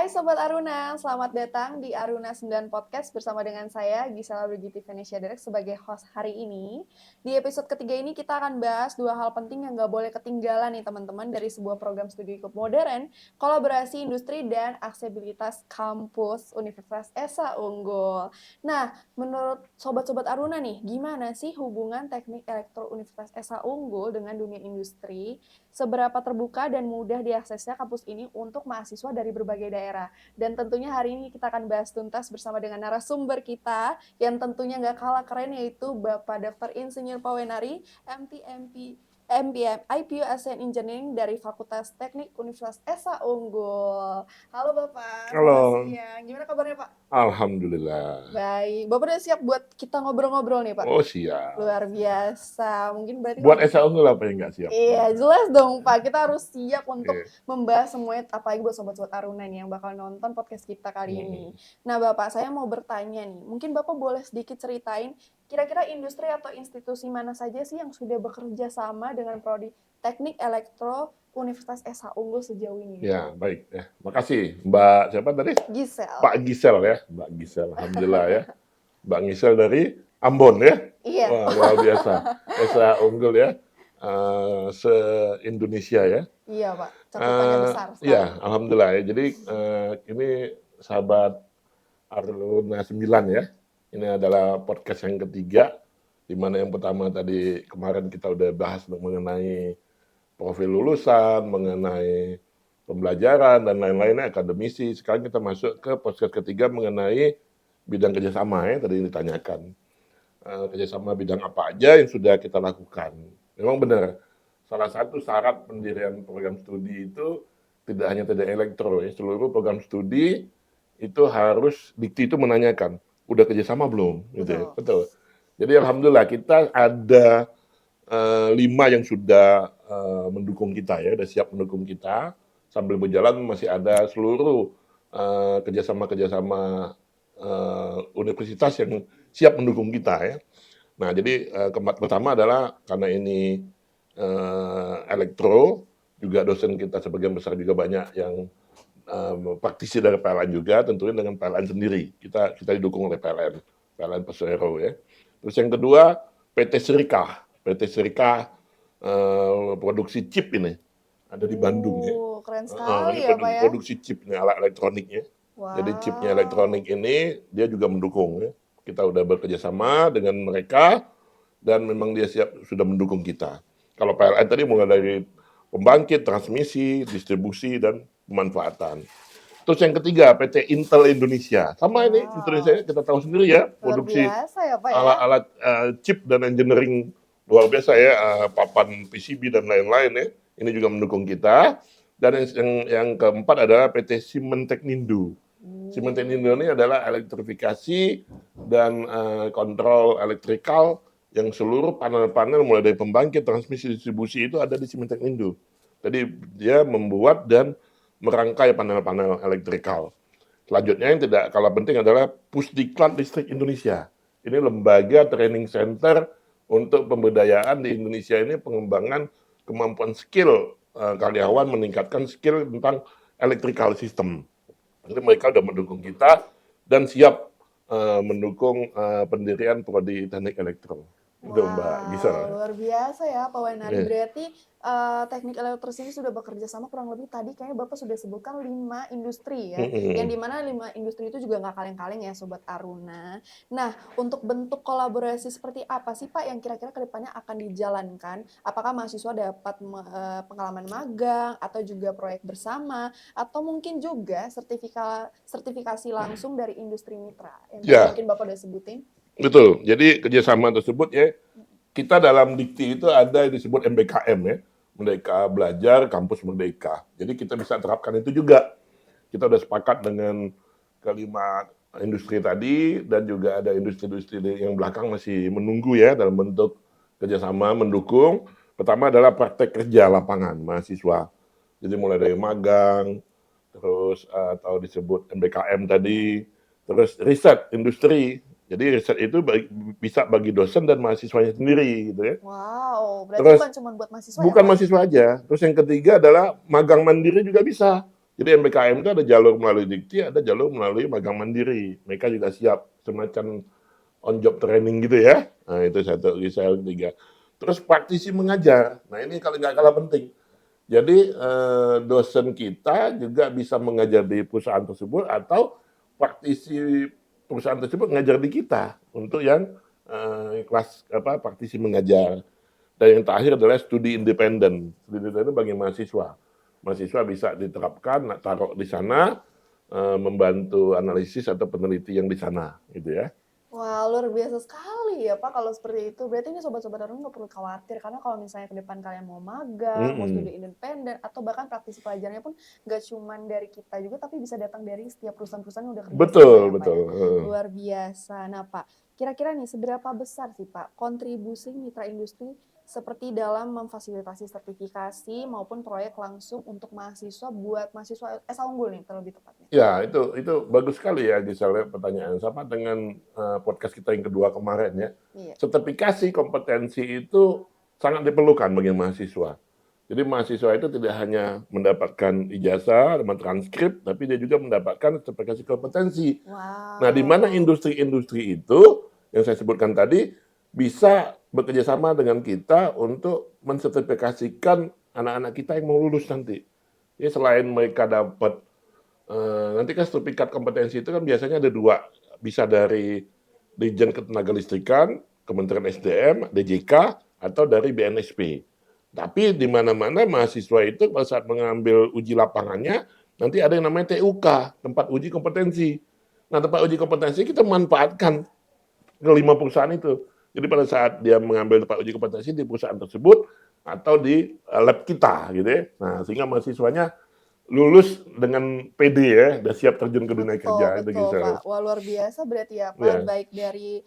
Sobat Aruna, selamat datang di Aruna 9 Podcast bersama dengan saya, Gisela Brigiti Venesia Derek sebagai host hari ini. Di episode ketiga ini kita akan bahas dua hal penting yang gak boleh ketinggalan nih teman-teman dari sebuah program studi cukup modern, kolaborasi industri dan aksesibilitas kampus Universitas Esa Unggul. Nah, menurut Sobat-Sobat Aruna nih, gimana sih hubungan teknik elektro Universitas Esa Unggul dengan dunia industri? Seberapa terbuka dan mudah diaksesnya kampus ini untuk mahasiswa dari berbagai daerah. Dan tentunya hari ini kita akan bahas tuntas bersama dengan narasumber kita yang tentunya nggak kalah keren, yaitu Bapak Dr. Insinyur Pawenari, MPM IPU ASEAN Engineering dari Fakultas Teknik Universitas Esa Unggul. Halo Bapak, selamat Halo, siang. Gimana kabarnya Pak? alhamdulillah. Baik, Bapak udah siap buat kita ngobrol-ngobrol nih Pak? Oh siap. Luar biasa. Mungkin berarti Buat Esa Unggul apa yang nggak siap? iya, jelas dong Pak. Kita harus siap untuk Oke. membahas semuanya, apalagi buat sobat-sobat Aruna nih yang bakal nonton podcast kita kali ini. Nah Bapak, saya mau bertanya nih, mungkin Bapak boleh sedikit ceritain kira-kira industri atau institusi mana saja sih yang sudah bekerja sama dengan Prodi Teknik Elektro Universitas Esa Unggul sejauh ini? Ya, baik. Ya, makasih. Mbak siapa tadi? Gisel. Pak Gisel ya. Mbak Gisel, alhamdulillah ya. Mbak Gisel dari Ambon ya. Iya. Wah, luar biasa. Esa Unggul ya. Se-Indonesia ya. Iya Pak, cakupannya besar sekali. Ya, alhamdulillah ya. Jadi ini sahabat Aruna 9 ya. Ini adalah podcast yang ketiga, di mana yang pertama tadi kemarin kita udah bahas mengenai profil lulusan, mengenai pembelajaran dan lain-lainnya, akademisi. Sekarang kita masuk ke podcast ketiga mengenai bidang kerjasama ya, tadi ditanyakan. Kerjasama bidang apa aja yang sudah kita lakukan. Memang benar, salah satu syarat pendirian program studi itu tidak hanya TD Elektro ya, seluruh program studi itu harus Dikti itu menanyakan, udah kerjasama belum? Gitu ya. Betul. Jadi alhamdulillah kita ada 5 yang sudah mendukung kita ya, udah siap mendukung kita. Sambil berjalan masih ada seluruh kerjasama universitas yang siap mendukung kita ya. Nah jadi pertama adalah karena ini elektro, juga dosen kita sebagian besar juga banyak yang praktisi dari PLN juga, tentunya dengan PLN sendiri. Kita didukung oleh PLN Persero ya. Terus yang kedua PT Serika produksi chip ini ada di Bandung ya. Keren sekali ya Pak ya. Produksi chip nih, alat elektroniknya. Wow. Jadi chipnya elektronik ini dia juga mendukung ya. Kita udah bekerja sama dengan mereka dan memang dia sudah mendukung kita. Kalau PLN tadi mulai dari pembangkit, transmisi, distribusi dan pemanfaatan. Terus yang ketiga PT Intel Indonesia. Sama ini Indonesia kita tahu sendiri ya, produksi ya, Pak, alat-alat chip dan engineering luar biasa ya, papan PCB dan lain-lain ya. Ini juga mendukung kita. Dan yang keempat adalah PT Simen Teknindo. Simen Teknindo ini adalah elektrifikasi dan kontrol elektrikal yang seluruh panel-panel mulai dari pembangkit, transmisi, distribusi itu ada di Simen Teknindo. Jadi dia membuat dan merangkai panel-panel elektrikal. Selanjutnya yang tidak kalah penting adalah Pusdiklat Listrik Indonesia. Ini lembaga training center untuk pemberdayaan di Indonesia ini, pengembangan kemampuan skill karyawan, meningkatkan skill tentang electrical system. Jadi mereka sudah mendukung kita dan siap mendukung pendirian Prodi Teknik Elektro. Itu Mbak Gisel. Luar biasa ya Pak Wenari. Berarti teknik elektro ini sudah bekerja sama kurang lebih tadi kayaknya Bapak sudah sebutkan 5 industri ya. Yang dimana 5 industri itu juga nggak kaleng-kaleng ya Sobat Aruna. Nah, untuk bentuk kolaborasi seperti apa sih Pak yang kira-kira kedepannya akan dijalankan? Apakah mahasiswa dapat pengalaman magang atau juga proyek bersama atau mungkin juga sertifikasi langsung dari industri mitra yang mungkin Bapak udah sebutin? Betul. Jadi kerjasama tersebut ya, kita dalam Dikti itu ada yang disebut MBKM ya, Merdeka Belajar Kampus Merdeka. Jadi kita bisa terapkan itu juga. Kita udah sepakat dengan kelima industri tadi dan juga ada industri-industri yang belakang masih menunggu ya dalam bentuk kerjasama mendukung. Pertama adalah praktek kerja lapangan mahasiswa. Jadi mulai dari magang, terus atau disebut MBKM tadi, terus riset industri. Jadi riset itu bisa bagi dosen dan mahasiswanya sendiri gitu ya. Wow, berarti bukan cuma buat mahasiswa. Bukan mahasiswa aja. Terus yang ketiga adalah magang mandiri juga bisa. Jadi MBKM itu ada jalur melalui Dikti, ada jalur melalui magang mandiri. Mereka juga siap semacam on job training gitu ya. Nah itu satu, saya tiga. Terus praktisi mengajar. Nah ini kalau nggak kalah penting. Jadi dosen kita juga bisa mengajar di perusahaan tersebut atau praktisi perusahaan tersebut mengajar di kita untuk yang kelas praktisi mengajar. Dan yang terakhir adalah studi independen. Studi independen bagi mahasiswa. Mahasiswa bisa diterapkan, taruh di sana, membantu analisis atau peneliti yang di sana, gitu ya. Wah, luar biasa sekali ya Pak kalau seperti itu. Berarti ini sobat-sobat Aruna nggak perlu khawatir karena kalau misalnya ke depan kalian mau magang, mau studi independen, atau bahkan praktisi pelajarnya pun nggak cuma dari kita juga, tapi bisa datang dari setiap perusahaan-perusahaan yang udah kerja sama Betul, ya Pak betul. ya. Luar biasa. Nah Pak, kira-kira nih seberapa besar sih Pak kontribusi mitra industri seperti dalam memfasilitasi sertifikasi maupun proyek langsung untuk mahasiswa buat mahasiswa S.A. Unggul nih terlebih tepatnya. Ya, itu bagus sekali ya Giselle pertanyaan. Sama dengan podcast kita yang kedua kemarin ya. Iya. Sertifikasi kompetensi itu sangat diperlukan bagi mahasiswa. Jadi mahasiswa itu tidak hanya mendapatkan ijazah, transkrip, tapi dia juga mendapatkan sertifikasi kompetensi. Wow. Nah, di mana industri-industri itu yang saya sebutkan tadi bisa bekerja sama dengan kita untuk mensertifikasikan anak-anak kita yang mau lulus nanti. Jadi selain mereka dapat nanti kan sertifikat kompetensi itu kan biasanya ada dua, bisa dari Dirjen Ketenagalistrikan, Kementerian SDM, DJK, atau dari BNSP. Tapi di mana-mana mahasiswa itu pada saat mengambil uji lapangannya, nanti ada yang namanya TUK, tempat uji kompetensi. Nah, tempat uji kompetensi kita manfaatkan ke 5 perusahaan itu. Jadi pada saat dia mengambil tempat uji kompetensi di perusahaan tersebut, atau di lab kita, gitu ya. Nah, sehingga mahasiswanya lulus dengan PD ya, udah siap terjun ke dunia kerja. Betul, Pak. Wah, luar biasa berarti ya, Pak. Ya. Baik dari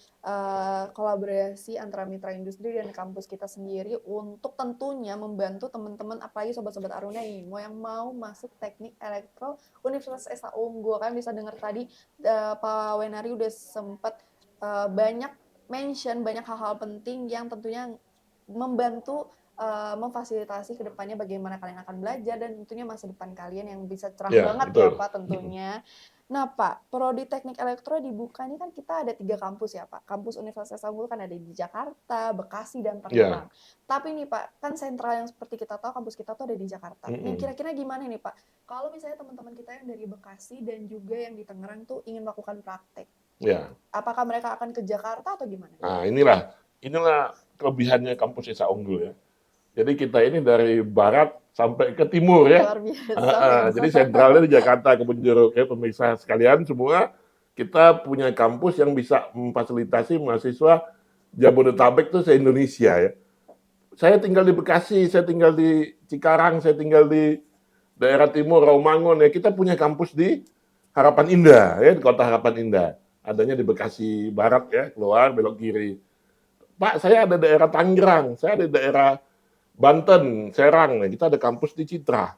kolaborasi antara mitra industri dan kampus kita sendiri untuk tentunya membantu teman-teman, apalagi sobat-sobat Aruna ini, yang mau masuk teknik elektro Universitas S.A. Unggul. Kan bisa dengar tadi Pak Wenari udah sempat banyak mention, banyak hal-hal penting yang tentunya membantu memfasilitasi ke depannya bagaimana kalian akan belajar dan tentunya masa depan kalian yang bisa cerah banget betul. ya Pak tentunya. Nah Pak, Prodi Teknik Elektro dibuka ini kan kita ada 3 kampus ya Pak. Kampus Universitas Unggul kan ada di Jakarta, Bekasi, dan Tangerang. Tapi nih Pak, kan sentral yang seperti kita tahu kampus kita tuh ada di Jakarta. Nah kira-kira gimana nih Pak, kalau misalnya teman-teman kita yang dari Bekasi dan juga yang di Tangerang tuh ingin melakukan praktek, apakah mereka akan ke Jakarta atau gimana? Nah inilah kelebihannya kampus S.A. Unggul ya. Jadi kita ini dari barat sampai ke timur ya. Luar biasa. Jadi sentralnya di Jakarta, Kebun Jeruk ya, pemirsa sekalian semua. Kita punya kampus yang bisa memfasilitasi mahasiswa Jabodetabek itu se-Indonesia ya. Saya tinggal di Bekasi, saya tinggal di Cikarang, saya tinggal di daerah timur, Rawamangun ya. Kita punya kampus di Harapan Indah ya, di kota Harapan Indah. Adanya di Bekasi Barat ya, keluar belok kiri. Pak, saya ada daerah Tangerang, saya ada daerah Banten, Serang, kita ada kampus di Citra.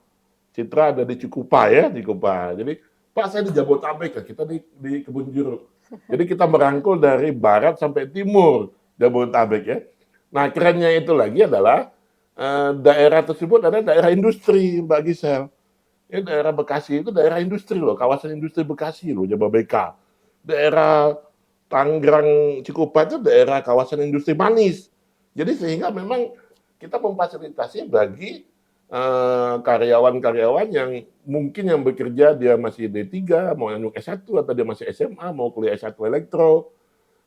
Citra ada di Cikupa ya, di Cikupa. Jadi, Pak saya di Jabodetabek, kita di Kebun Jeruk. Jadi kita merangkul dari barat sampai timur Jabodetabek ya. Nah kerennya itu lagi adalah daerah tersebut ada daerah industri, Mbak Giselle. Ya, daerah Bekasi itu daerah industri loh, kawasan industri Bekasi loh, Jababeka. Daerah Tangerang Cikupa itu daerah kawasan industri manis. Jadi sehingga memang kita memfasilitasi bagi karyawan-karyawan yang mungkin yang bekerja dia masih D3, mau yang S1 atau dia masih SMA, mau kuliah S1 elektro,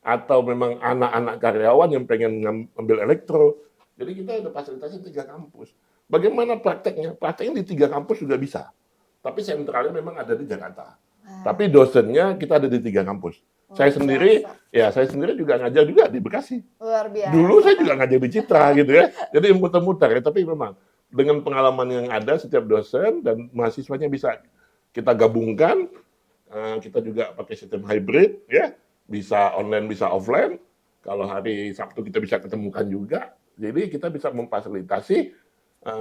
atau memang anak-anak karyawan yang pengen ngambil elektro. Jadi kita ada fasilitasi 3 kampus. Bagaimana prakteknya? Prakteknya di 3 kampus juga bisa. Tapi sentralnya memang ada di Jakarta. Tapi dosennya kita ada di 3 kampus. Saya sendiri juga ngajar juga di Bekasi. Luar biasa. Dulu saya juga ngajar di Citra gitu ya. Jadi muter-muter ya, tapi memang dengan pengalaman yang ada setiap dosen dan mahasiswanya bisa kita gabungkan. Kita juga pakai sistem hybrid ya. Bisa online, bisa offline. Kalau hari Sabtu kita bisa ketemukan juga. Jadi kita bisa memfasilitasi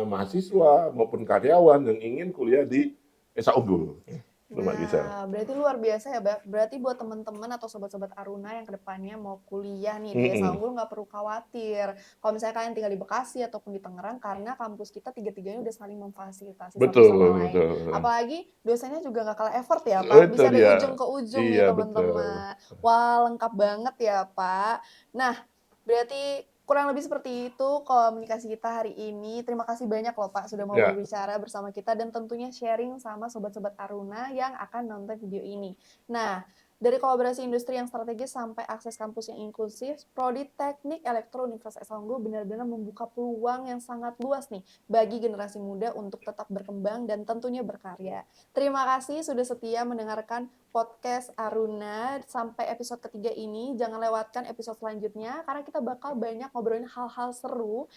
mahasiswa maupun karyawan yang ingin kuliah di S.A. Unggul. Mbak Gisel. Nah, berarti luar biasa ya, berarti buat teman-teman atau sobat-sobat Aruna yang kedepannya mau kuliah nih di Esa Unggul nggak perlu khawatir. Kalau misalnya kalian tinggal di Bekasi ataupun di Tangerang, karena kampus kita tiga-tiganya udah saling memfasilitasi satu Betul, sama lain. betul, betul. Apalagi dosennya juga nggak kalah effort ya, Pak. Itu Bisa dari dia. ujung ke ujung nih, Iya, betul. teman-teman. Wah, lengkap banget ya, Pak. Nah, berarti kurang lebih seperti itu komunikasi kita hari ini. Terima kasih banyak loh Pak sudah mau Ya, berbicara bersama kita dan tentunya sharing sama sobat-sobat Aruna yang akan nonton video ini. Nah, dari kolaborasi industri yang strategis sampai akses kampus yang inklusif, Prodi Teknik Elektro Universitas Esa Unggul benar-benar membuka peluang yang sangat luas nih bagi generasi muda untuk tetap berkembang dan tentunya berkarya. Terima kasih sudah setia mendengarkan podcast Aruna sampai episode ketiga ini. Jangan lewatkan episode selanjutnya karena kita bakal banyak ngobrolin hal-hal seru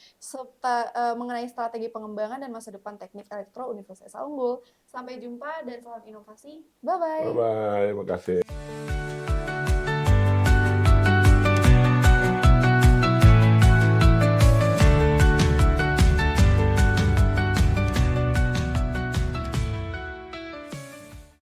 mengenai strategi pengembangan dan masa depan teknik elektro Universitas Esa Unggul. Sampai jumpa dan salam inovasi. Bye-bye. bye-bye. Terima kasih.